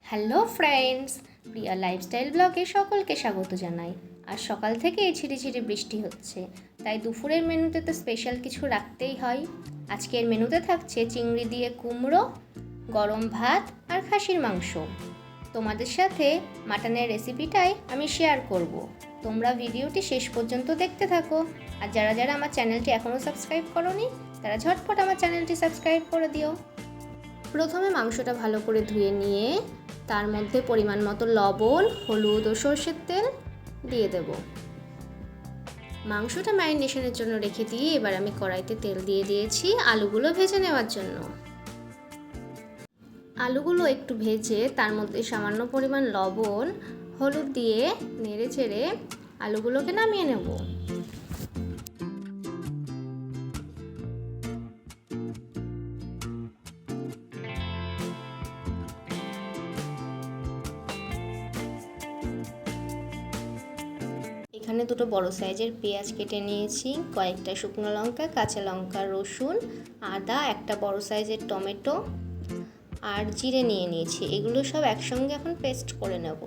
Hello friends, প্রিয়া lifestyle ব্লগে সকলকে স্বাগত জানাই। আর সকাল থেকে ঝিরিঝিরি বৃষ্টি হচ্ছে, তাই দুপুরের মেনুতে তো স্পেশাল কিছু রাখতেই হয়। আজকের মেনুতে থাকছে চিংড়ি দিয়ে কুমড়ো, গরম ভাত আর খাসির মাংস। তোমাদের সাথে মাটনের রেসিপিটাই আমি শেয়ার করব। তোমরা ভিডিওটি শেষ পর্যন্ত দেখতে থাকো। আর যারা যারা আমার চ্যানেলটি এখনও সাবস্ক্রাইব করোনি তারা ঝটপট আমার চ্যানেলটি সাবস্ক্রাইব করে দিও। প্রথমে মাংসটা ভালো করে ধুয়ে নিয়ে তার মধ্যে পরিমাণ মতো লবণ, হলুদ ও সরষের তেল দিয়ে দেব। মাংসটা ম্যারিনেশনের জন্য রেখে দিয়ে এবার আমি কড়াইতে তেল দিয়ে দিয়েছি আলুগুলো ভেজে নেওয়ার জন্য। আলুগুলো একটু ভেজে তার মধ্যে সামান্য পরিমাণ লবণ, হলুদ দিয়ে নেড়ে চেড়ে আলুগুলোকে নামিয়ে নেব। এখানে দুটো বড় সাইজের পেঁয়াজ কেটে নিয়েছি, কয়েকটা শুকনো লঙ্কা, কাঁচা লঙ্কা, রসুন, আদা, একটা বড় সাইজের টমেটো আর জিরে নিয়ে নিয়েছি। এগুলো সব একসঙ্গে এখন পেস্ট করে নেব।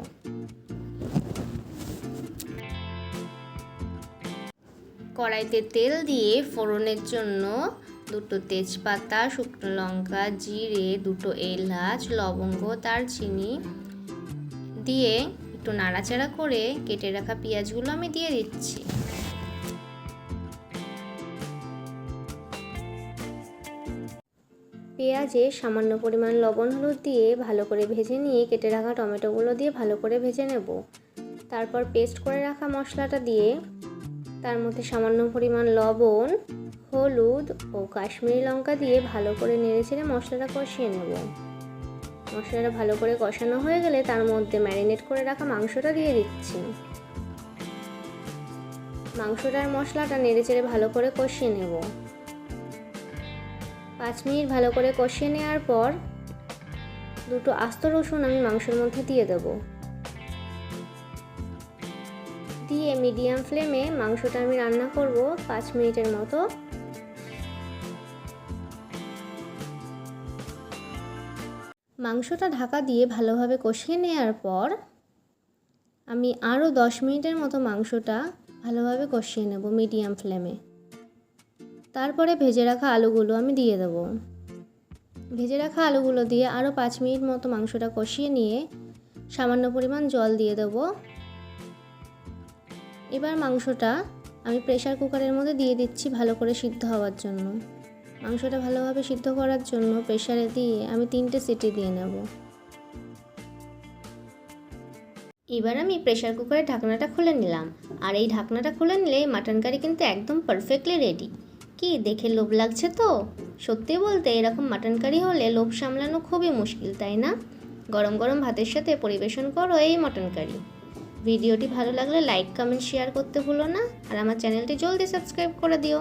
কড়াইতে তেল দিয়ে ফোড়নের জন্য দুটো তেজপাতা, শুকনো লঙ্কা, জিরে, দুটো এলাচ, লবঙ্গ, দারচিনি দিয়ে একটু নাড়াচাড়া করে কেটে রাখা পেঁয়াজগুলো আমি দিয়ে দিচ্ছি। পেঁয়াজে সামান্য পরিমাণ লবণ হলুদ দিয়ে ভালো করে ভেজে নিয়ে কেটে রাখা টমেটোগুলো দিয়ে ভালো করে ভেজে নেব। তারপর পেস্ট করে রাখা মশলাটা দিয়ে তার মধ্যে সামান্য পরিমাণ লবণ, হলুদ ও কাশ্মীরি লঙ্কা দিয়ে ভালো করে নেড়েচেড়ে মশলাটা কষিয়ে নেব। মশলাটা ভালো করে কষানো হয়ে গেলে তার মধ্যে ম্যারিনেট করে রাখা মাংসটা দিয়ে দিচ্ছি। মাংসটার মশলাটা নেড়েচেড়ে ভালো করে কষিয়ে নেব। 5 মিনিট ভালো করে কষিয়ে নেওয়ার পর দুটো আস্ত রসুন আমি মাংসের মধ্যে দিয়ে দেব। দিয়ে মিডিয়াম ফ্লেমে মাংসটা আমি রান্না করব 5 মিনিটের মতো। মাংসটা ঢাকা দিয়ে ভালোভাবে কষিয়ে নেওয়ার পর আমি আরও 10 মিনিটের মতো মাংসটা ভালোভাবে কষিয়ে নেব মিডিয়াম ফ্লেমে। তারপরে ভেজে রাখা আলুগুলো আমি দিয়ে দেব। ভেজে রাখা আলুগুলো দিয়ে আরও 5 মিনিট মতো মাংসটা কষিয়ে নিয়ে সামান্য পরিমাণ জল দিয়ে দেব। এবার মাংসটা আমি প্রেসার কুকারের মধ্যে দিয়ে দিচ্ছি ভালো করে সিদ্ধ হওয়ার জন্য। মাংসটা ভালোভাবে সিদ্ধ করার জন্য প্রেসারে দিয়ে আমি 3টে সিটি দিয়ে নেব। এবার আমি প্রেসার কুকারের ঢাকনাটা খুলে নিলাম। আর এই ঢাকনাটা খুলে নিলে মাটন কারি কিন্তু একদম পারফেক্টলি রেডি। কি দেখে লোভ লাগছে তো? সত্যি বলতে এরকম মাটন কারি হলে লোভ সামলানো খুবই মুশকিল, তাই না? গরম গরম ভাতের সাথে পরিবেশন করো এই মাটন কারি। ভিডিওটি ভালো লাগলে লাইক, কমেন্ট, শেয়ার করতে ভুলো না। আর আমার চ্যানেলটি জলদি সাবস্ক্রাইব করে দিও।